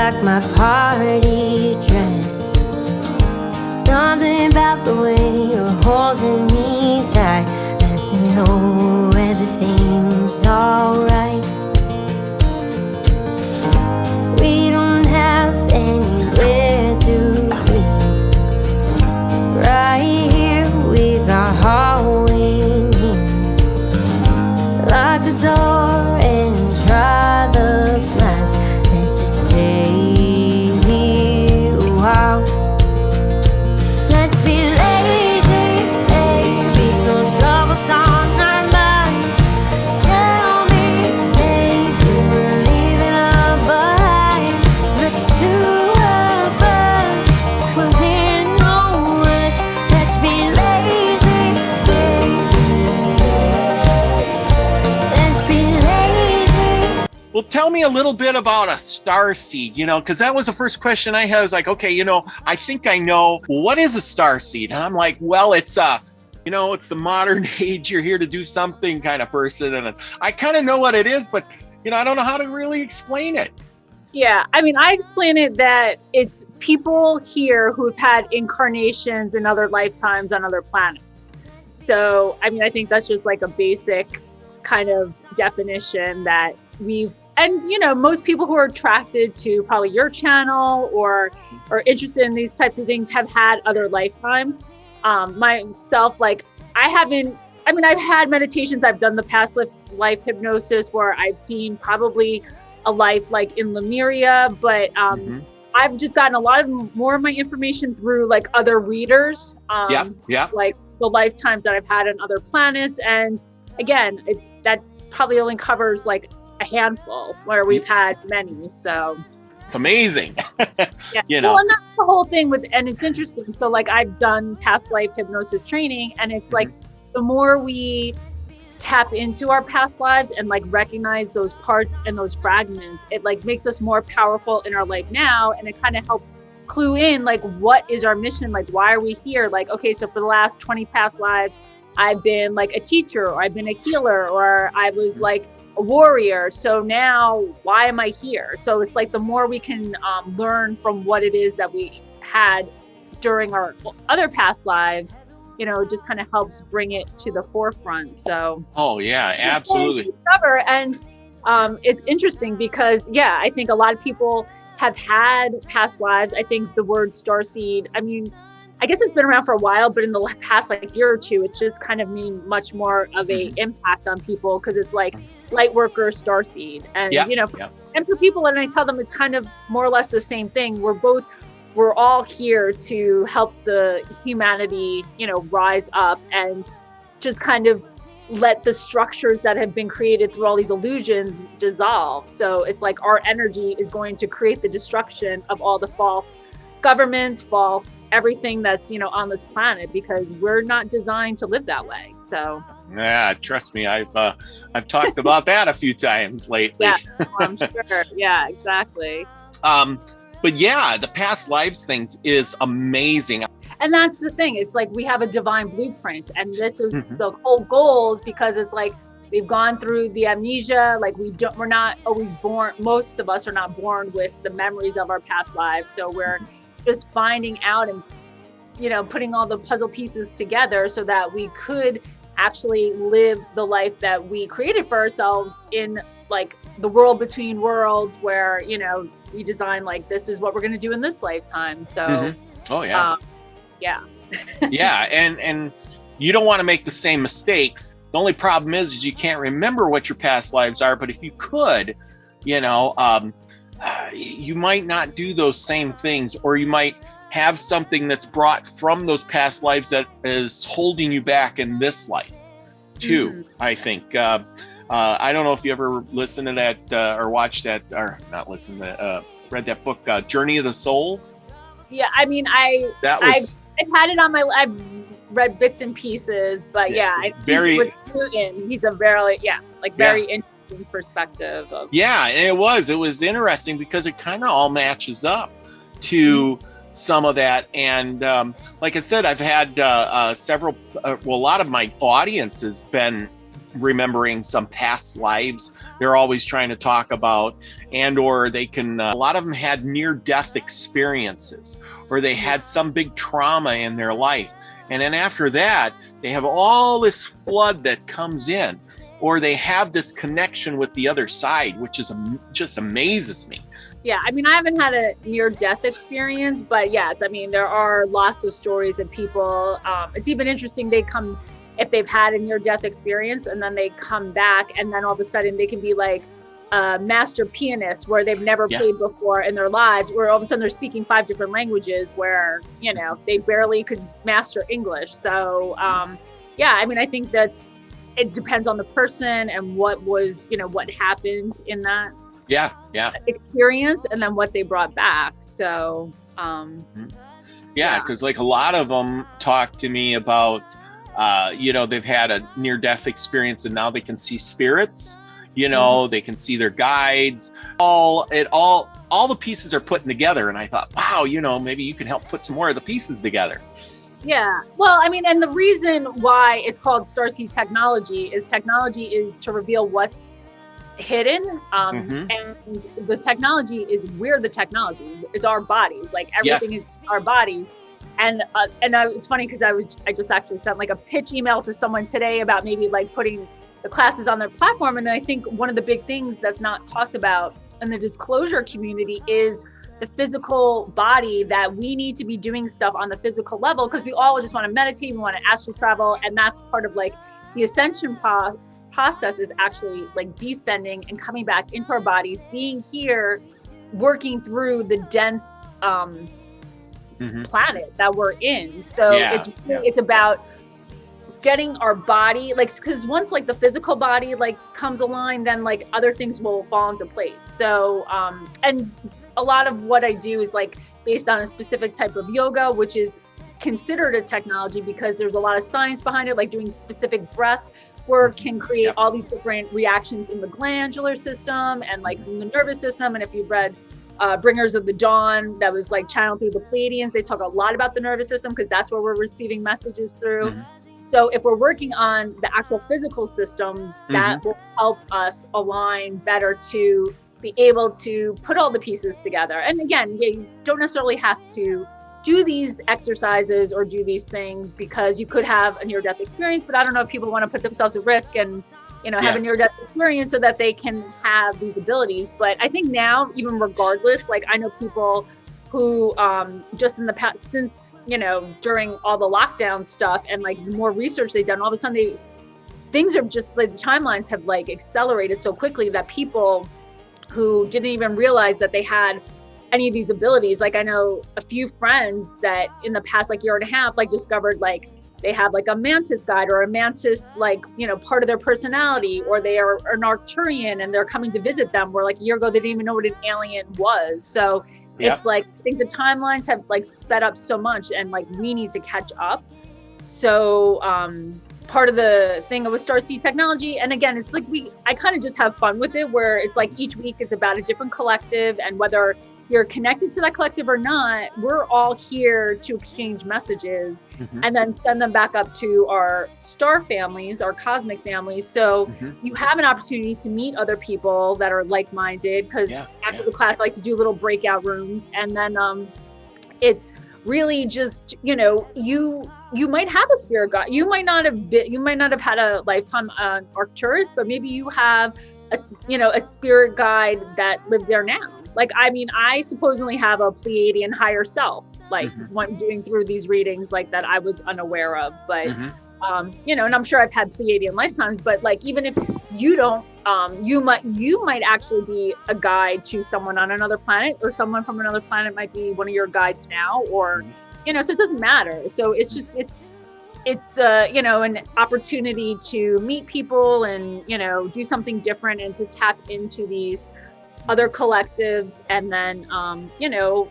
like my party dress. Something about the way you're holding me tight lets me know everything's alright. We don't have anywhere to be. Right here we got all we need. Lock the door and try the blinds. Let's just stay here a while. Let's be lazy, baby. No troubles on our minds. Tell me, baby, we're leaving her behind. The two of us, we're in no rush. Let's be lazy, baby. Let's be lazy. Well, tell me a little bit about a starseed, because that was the first question I had. I was like, okay, I think I know. What is a starseed? And I'm like, well, it's it's the modern age, you're here to do something kind of person. And I kind of know what it is, but, I don't know how to really explain it. Yeah, I mean, I explain it that it's people here who've had incarnations in other lifetimes on other planets. So, I mean, I think that's just like a basic kind of definition that most people who are attracted to probably your channel or interested in these types of things have had other lifetimes. Myself, I've had meditations. I've done the past life hypnosis where I've seen probably a life like in Lemuria, but I've just gotten a lot more of my information through like other readers. Like the lifetimes that I've had on other planets. And again, that probably only covers like a handful where we've had many. So it's amazing. Yeah. Well, and that's the whole thing and it's interesting. So like I've done past life hypnosis training, and it's like the more we tap into our past lives and like recognize those parts and those fragments, it like makes us more powerful in our life now. And it kind of helps clue in like, what is our mission? Like, why are we here? Like, okay, so for the last 20 past lives, I've been like a teacher, or I've been a healer, or I was like a warrior. So now why am I here? So it's like the more we can learn from what it is that we had during our other past lives, it just kind of helps bring it to the forefront. So oh yeah, absolutely. And it's interesting because I think a lot of people have had past lives. I think the word starseed, I guess it's been around for a while, but in the past year or two, it's just kind of mean much more of a impact on people, because it's like light worker, starseed. And, and for people, and I tell them it's kind of more or less the same thing. We're all here to help the humanity, rise up and just kind of let the structures that have been created through all these illusions dissolve. So it's like our energy is going to create the destruction of all the false governments, false everything that's on this planet, because we're not designed to live that way. So yeah, trust me, I've talked about that a few times lately. Yeah, I'm sure. Yeah, exactly. But yeah, the past lives things is amazing. And that's the thing. It's like we have a divine blueprint, and this is the whole goal, is because it's like we've gone through the amnesia. Like we're not always born. Most of us are not born with the memories of our past lives. So we're just finding out and, putting all the puzzle pieces together so that we could actually live the life that we created for ourselves in like the world between worlds, where, we design like, this is what we're going to do in this lifetime. So, oh yeah. Yeah. Yeah. And you don't want to make the same mistakes. The only problem is you can't remember what your past lives are, but if you could, you might not do those same things, or you might have something that's brought from those past lives that is holding you back in this life too. I think, I don't know if you ever listened to that or watched that, or not listened to, read that book, Journey of the Souls. Yeah. I've had it on I've read bits and pieces, but with Newton, he's a very interesting perspective of. Yeah, it was interesting because it kind of all matches up to some of that. And like I said, I've had several, a lot of my audience has been remembering some past lives they're always trying to talk about, and or they can a lot of them had near-death experiences, or they had some big trauma in their life, and then after that they have all this flood that comes in, or they have this connection with the other side, which is just amazes me. Yeah, I mean, I haven't had a near-death experience, but yes, I mean, there are lots of stories of people. It's even interesting, they come, if they've had a near-death experience, and then they come back, and then all of a sudden they can be like a master pianist where they've never played before in their lives, where all of a sudden they're speaking 5 different languages where, you know, they barely could master English. So, yeah, I mean, I think it depends on the person and what was, you know, what happened in that experience, and then what they brought back. So because like a lot of them talk to me about you know, they've had a near-death experience and now they can see spirits, you know, they can see their guides, all the pieces are putting together, and I thought, wow, you know, maybe you can help put some more of the pieces together. Yeah, well, I mean, and the reason why it's called Starseed Technology is to reveal what's hidden, and the technology is, we're the technology. It's our bodies, like everything is our bodies. And it's funny because I just actually sent like a pitch email to someone today about maybe like putting the classes on their platform, and I think one of the big things that's not talked about in the disclosure community is the physical body, that we need to be doing stuff on the physical level, because we all just want to meditate, we want to astral travel, and that's part of like the ascension process is actually like descending and coming back into our bodies, being here, working through the dense planet that we're in. So it's about getting our body, like, because once like the physical body like comes aligned, then like other things will fall into place. So and a lot of what I do is like based on a specific type of yoga, which is considered a technology because there's a lot of science behind it, like doing specific breath work can create all these different reactions in the glandular system and like in the nervous system. And if you've read Bringers of the Dawn, that was like channeled through the Pleiadians, they talk a lot about the nervous system because that's where we're receiving messages through. So if we're working on the actual physical systems, that will help us align better to be able to put all the pieces together. And again, you don't necessarily have to do these exercises or do these things because you could have a near-death experience, but I don't know if people want to put themselves at risk and, you know, have a near-death experience so that they can have these abilities. But I think now, even regardless, like I know people who just in the past, since, you know, during all the lockdown stuff and like the more research they've done, all of a sudden things are just like the timelines have like accelerated so quickly that people who didn't even realize that they had any of these abilities, like I know a few friends that in the past like year and a half like discovered like they have like a mantis guide or a mantis like, you know, part of their personality, or they are an Arcturian and they're coming to visit them, where like a year ago they didn't even know what an alien was. So it's like I think the timelines have like sped up so much and like we need to catch up. So part of the thing with Starseed Technology, and again, it's like I kind of just have fun with it, where it's like each week it's about a different collective, and whether you're connected to that collective or not, we're all here to exchange messages and then send them back up to our star families, our cosmic families. So you have an opportunity to meet other people that are like-minded, because after the class, I like to do little breakout rooms. And then it's really just, you know, you might have a spirit guide. You might not have had a lifetime on Arcturus, but maybe you have a spirit guide that lives there now. Like, I mean, I supposedly have a Pleiadian higher self, like when doing through these readings, like that I was unaware of. But, you know, and I'm sure I've had Pleiadian lifetimes, but like, even if you don't, you might actually be a guide to someone on another planet, or someone from another planet might be one of your guides now, or, you know, so it doesn't matter. So it's just, it's you know, an opportunity to meet people and, you know, do something different and to tap into these other collectives. And then you know,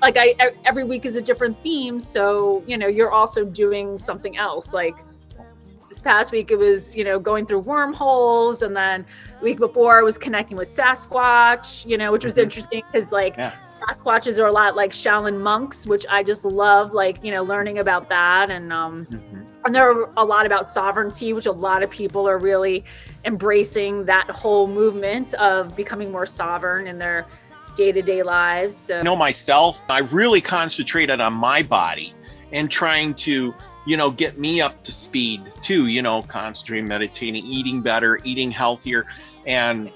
like every week is a different theme, so you know, you're also doing something else. Like this past week it was, you know, going through wormholes, and then the week before I was connecting with Sasquatch, you know, which was interesting because like Sasquatches are a lot like Shaman monks, which I just love, like, you know, learning about that. And And they're a lot about sovereignty, which a lot of people are really embracing that whole movement of becoming more sovereign in their day-to-day lives. So, I know myself, I really concentrated on my body and trying to, get me up to speed too, concentrating, meditating, eating better, eating healthier. And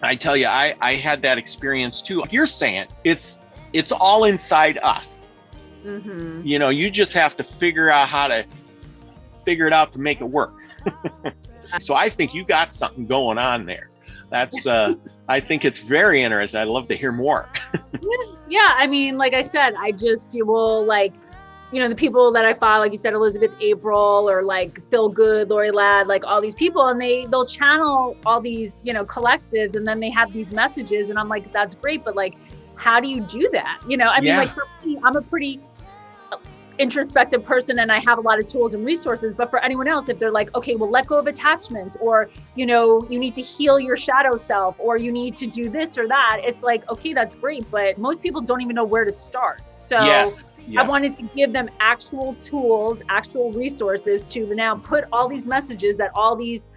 I tell you, I had that experience too. Like you're saying, it's all inside us. mm-hmm. You just have to figure out how to figure it out to make it work. So I think you got something going on there. That's, I think it's very interesting. I'd love to hear more. Yeah. I mean, like I said, you will like, the people that I follow, like you said, Elizabeth April or like Feel Good, Lori Ladd, like all these people, and they'll channel all these, collectives, and then they have these messages, and I'm like, that's great, but like, how do you do that? I mean, like for me, I'm a pretty introspective person and I have a lot of tools and resources, but for anyone else, if they're like, okay, well, let go of attachment, or, you need to heal your shadow self, or you need to do this or that, it's like, okay, that's great, but most people don't even know where to start. So yes. I wanted to give them actual tools, actual resources to now put all these messages that all these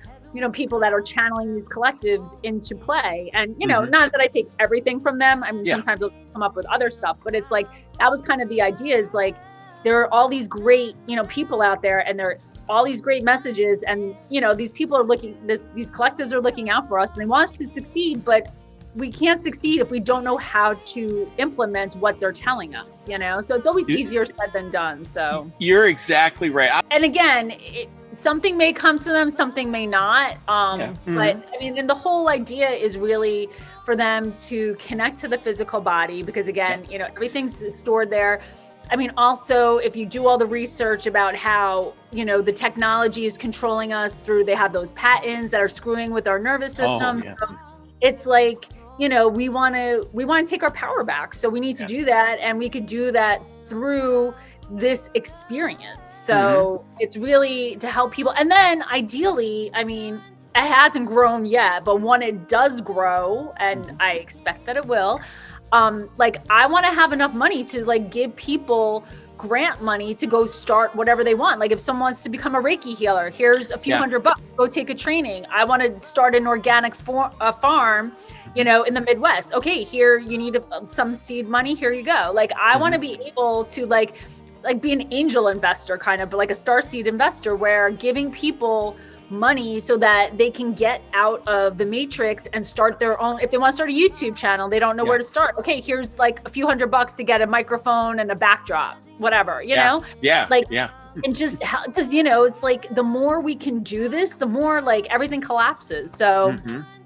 people that are channeling these collectives into play. And, mm-hmm. not that I take everything from them. I mean, sometimes they'll come up with other stuff, but it's like, that was kind of the idea, is like, there are all these great, people out there, and there are all these great messages, and, these people are these collectives are looking out for us, and they want us to succeed, but we can't succeed if we don't know how to implement what they're telling us, so it's always easier said than done. So you're exactly right. And again, something may come to them, something may not. Mm-hmm. But I mean, and the whole idea is really for them to connect to the physical body, because again, everything's stored there. I mean, also, if you do all the research about how, the technology is controlling us they have those patents that are screwing with our nervous system. Yeah. So it's like, we want to take our power back. So we need to do that. And we could do that through this experience. So it's really to help people. And then ideally, I mean, it hasn't grown yet, but when it does grow, and I expect that it will, like I want to have enough money to like give people grant money to go start whatever they want. Like if someone wants to become a Reiki healer, here's a few $100, go take a training. I want to start an organic farm, in the Midwest. Okay, here you need some seed money. Here you go. Like I want to be able to like be an angel investor, kind of, but like a starseed investor, where giving people money so that they can get out of the matrix and start their own. If they want to start a YouTube channel, they don't know where to start. Okay, here's like a few $100 to get a microphone and a backdrop, whatever, know? And just because, it's like the more we can do this, the more like everything collapses. So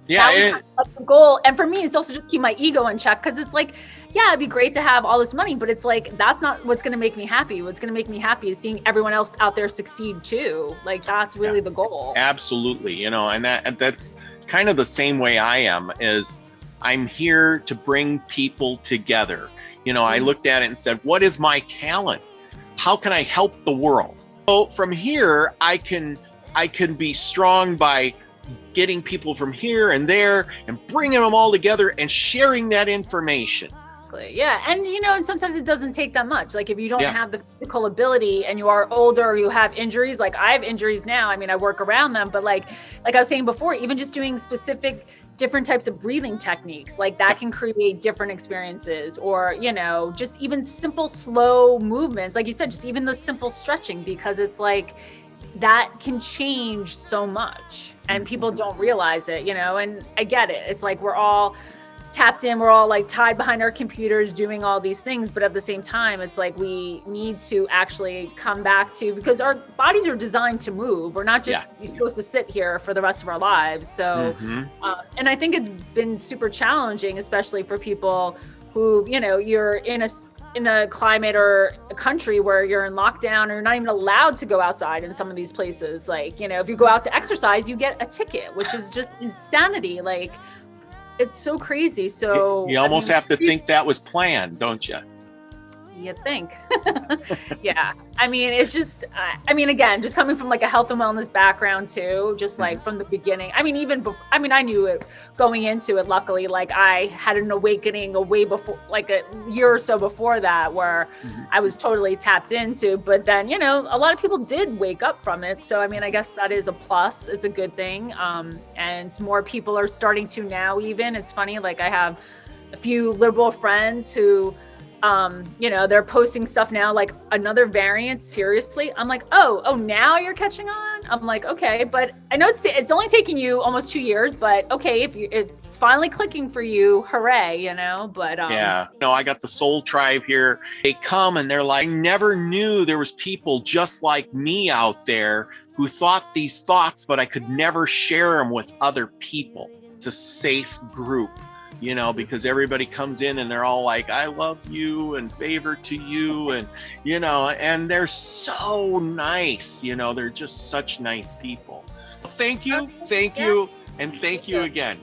that's the goal. And for me, it's also just keep my ego in check, because it's like, it'd be great to have all this money, but it's like, that's not what's going to make me happy. What's going to make me happy is seeing everyone else out there succeed too. Like that's really the goal. Absolutely. And that's kind of the same way I am, is I'm here to bring people together. I looked at it and said, what is my talent? How can I help the world? So from here, I can be strong by getting people from here and there and bringing them all together and sharing that information. Yeah. And, and sometimes it doesn't take that much. Like if you don't have the physical ability and you are older or you have injuries, like I have injuries now. I mean, I work around them, but like I was saying before, even just doing specific different types of breathing techniques, like that can create different experiences, or, just even simple, slow movements. Like you said, just even the simple stretching, because it's like that can change so much and people don't realize it, and I get it. It's like we're all tapped in, we're all like tied behind our computers doing all these things, but at the same time, it's like we need to actually come back to, because our bodies are designed to move. We're not just supposed to sit here for the rest of our lives. So, and I think it's been super challenging, especially for people who, you're in a climate or a country where you're in lockdown, or you're not even allowed to go outside in some of these places. Like, if you go out to exercise, you get a ticket, which is just insanity. Like, it's so crazy. So you almost have to think that was planned, don't you? You think. Yeah. I mean, it's just, I mean, again, just coming from like a health and wellness background too, just like from the beginning. I mean, even before, I mean, I knew it going into it, luckily, like I had an awakening a way before, like a year or so before that, where I was totally tapped into, but then, you know, a lot of people did wake up from it. So, I mean, I guess that is a plus. It's a good thing. And more people are starting to now even. It's funny, like I have a few liberal friends who, you know, they're posting stuff now, like another variant. Seriously, I'm like, oh, now you're catching on. I'm like, okay, but I know it's only taking you almost 2 years, but okay, if it's finally clicking for you, hooray, you know. But yeah, no, I got the soul tribe here. They come and they're like, I never knew there was people just like me out there who thought these thoughts, but I could never share them with other people. It's a safe group, you know, because everybody comes in and they're all like, I love you and favor to you. And, you know, and they're so nice, you know, they're just such nice people. Thank you. And thank you again.